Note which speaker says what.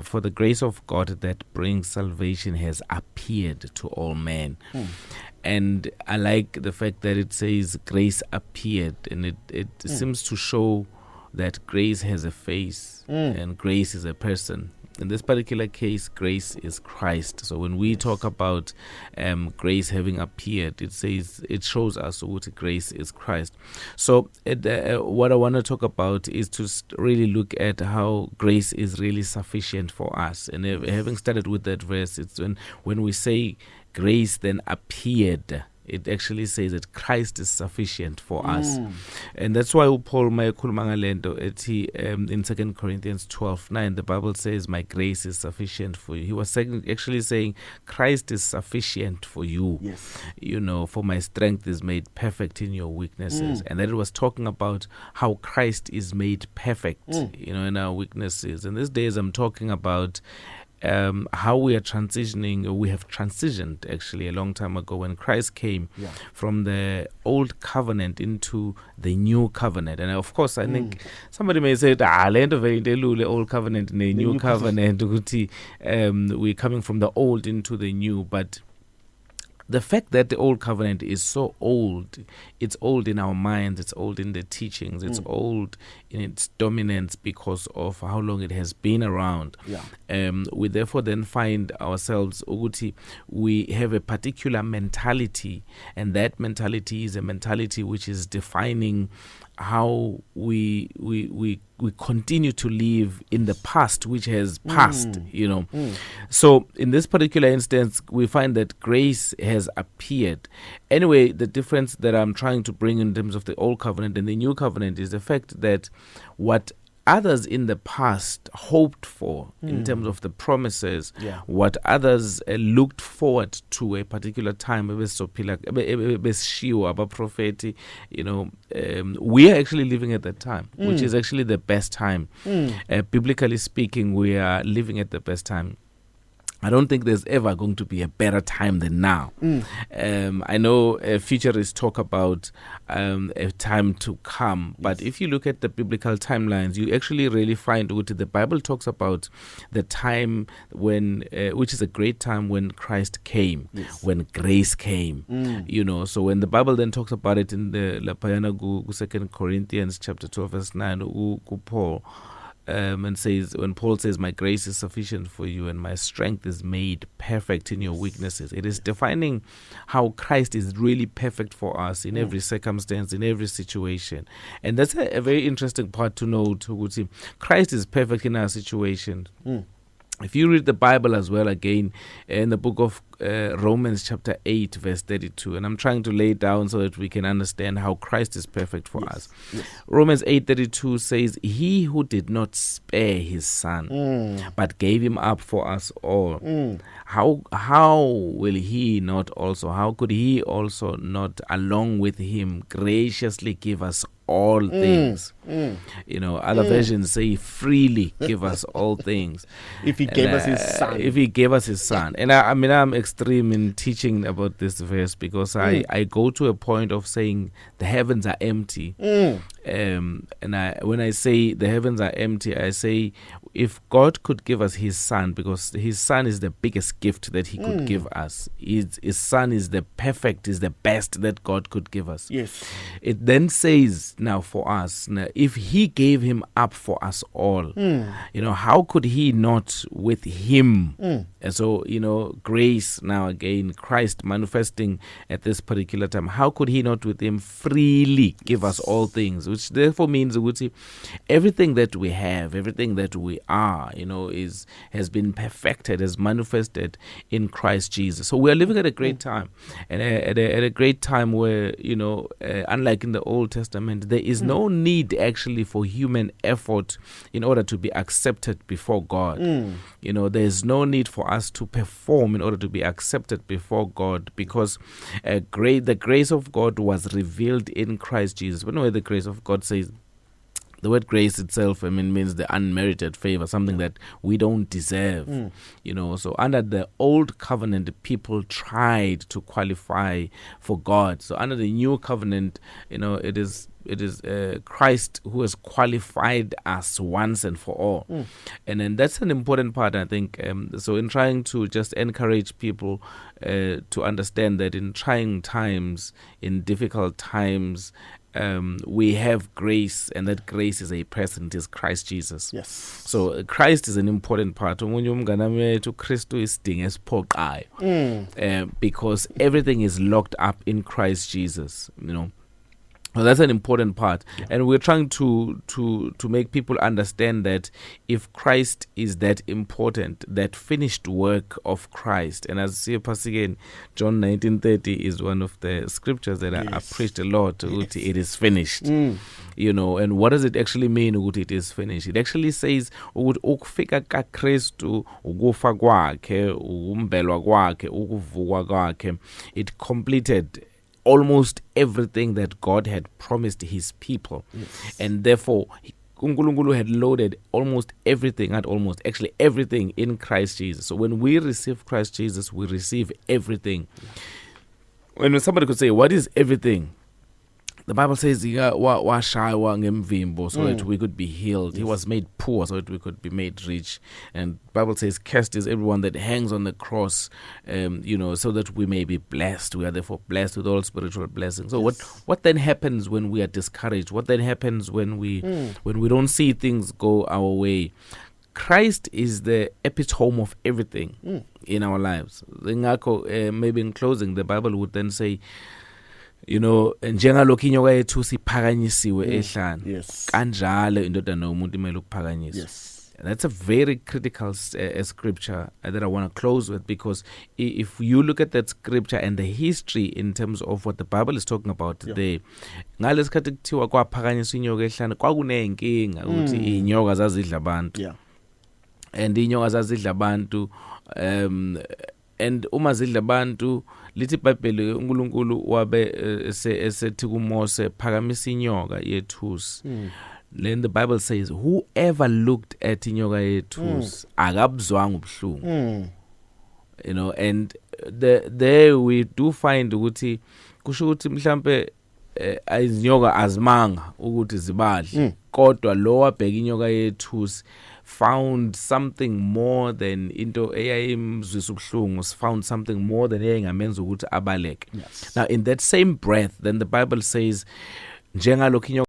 Speaker 1: For the grace of God that brings salvation has appeared to all men. And I like the fact that it says grace appeared, and it seems to show that grace has a face and grace is a person. In this particular case, grace is Christ. So when we talk about grace having appeared, it shows us what grace is Christ. So what I want to talk about is to really look at how grace is really sufficient for us. And having started with that verse, it's when we say grace then appeared, it actually says that Christ is sufficient for us. And that's why Paul in 2 Corinthians 12:9, the Bible says, my grace is sufficient for you. He was actually saying Christ is sufficient for you.
Speaker 2: Yes.
Speaker 1: For my strength is made perfect in your weaknesses. And then it was talking about how Christ is made perfect, in our weaknesses. And these days I'm talking about how we are transitioning, or we have transitioned actually a long time ago when Christ came from the old covenant into the new covenant. And of course, I think somebody may say, land of the old covenant and the new covenant, we're coming from the old into the new. But the fact that the old covenant is so old, it's old in our minds, it's old in the teachings, it's old in its dominance because of how long it has been around. We therefore then find ourselves, we have a particular mentality, and that mentality is a mentality which is defining how we continue to live in the past, which has passed, So in this particular instance, we find that grace has appeared. Anyway, the difference that I'm trying to bring in terms of the old covenant and the new covenant is the fact that what others in the past hoped for in terms of the promises, what others looked forward to a particular time, we are actually living at that time, which is actually the best time. Biblically speaking, we are living at the best time. I don't think there's ever going to be a better time than now. I know futurists talk about a time to come, but if you look at the biblical timelines, you actually really find what the Bible talks about the time when, which is a great time when Christ came, when grace came. So when the Bible then talks about it in the 2 Corinthians chapter 12 verse 9, Paul. And says, when Paul says, my grace is sufficient for you and my strength is made perfect in your weaknesses, it is defining how Christ is really perfect for us in every circumstance, in every situation. And that's a very interesting part to note. Christ is perfect in our situation. If you read the Bible as well, again, in the book of Romans chapter 8, verse 32, and I'm trying to lay it down so that we can understand how Christ is perfect for us. Romans 8:32 says, he who did not spare his son, but gave him up for us all, how will he not also, how could he also not along with him graciously give us all things? Other versions say freely give us all things.
Speaker 2: If he gave us his son.
Speaker 1: If he gave us his son. And I'm extreme in teaching about this verse because I go to a point of saying the heavens are empty. And when I say the heavens are empty, I say if God could give us his son, because his son is the biggest gift that he could give us. His son is the perfect, is the best that God could give us. It then says now for us, now, if he gave him up for us all, how could he not with him? And so, grace now again, Christ manifesting at this particular time, how could he not with him freely give us all things? Which therefore means everything that we have, everything that we are, has been perfected, has manifested in Christ Jesus. So we are living at a great time, and at a great time where, unlike in the Old Testament, there is no need actually for human effort in order to be accepted before God. There is no need for us to perform in order to be accepted before God, because the grace of God was revealed in Christ Jesus. When the grace of God says, The word grace itself, means the unmerited favor, something that we don't deserve, So under the old covenant, people tried to qualify for God. So under the new covenant, it is Christ who has qualified us once and for all. And then that's an important part, I think. So in trying to just encourage people to understand that in trying times, in difficult times, we have grace, and that grace is a person. It is Christ Jesus.
Speaker 2: Yes.
Speaker 1: So Christ is an important part. Because everything is locked up in Christ Jesus. So that's an important part, and we're trying to make people understand that if Christ is that important, that finished work of Christ, and as see again, John 19:30 is one of the scriptures that I preached a lot. Yes. It is finished, and what does it actually mean? It is finished. It actually says ukufika kaKristu, ukufa kwakhe, ukumbelwa kwakhe, ukuvukwa kwakhe, it completed almost everything that God had promised his people. Yes. And therefore uNkulunkulu had loaded actually everything in Christ Jesus. So when we receive Christ Jesus, we receive everything. When somebody could say, what is everything? The Bible says washaywa ngemvimbo so that we could be healed. Yes. He was made poor so that we could be made rich. And the Bible says, cursed is everyone that hangs on the cross, so that we may be blessed. We are therefore blessed with all spiritual blessings. So what then happens when we are discouraged? What then happens when we don't see things go our way? Christ is the epitome of everything in our lives. Maybe in closing, the Bible would then say, njengalokho inyoka yethu siphakanyisiwe ehlane kanjalo indodana yomuntu imele ukuphakanyiswa. Yes. That's a very critical scripture that I want to close with, because if you look at that scripture and the history in terms of what the Bible is talking about today, ngalesikhathi kuthiwa kwaphakanyiswa inyoka ehlane kwakunenkinga ukuthi inyoka zazidla abantu. And inyoka zazidla abantu, and uma zidla abantu, lithi iBhayibheli uNkulunkulu wabe esethi kuMose phakamisa inyoka yethusi. Then the Bible says, whoever looked at inyoka yethusi akabuzwanga ubuhlungu. And there we do find ukuthi kusho ukuthi mhlambe izinyoka azimanga ukuthi zibadle, kodwa lo wabheka inyoka yethusi found something more than into eyayimzwisa ubuhlungu, found something more than eyayingamenza ukuthi abaleke. Now in that same breath, then the Bible says, njengalokho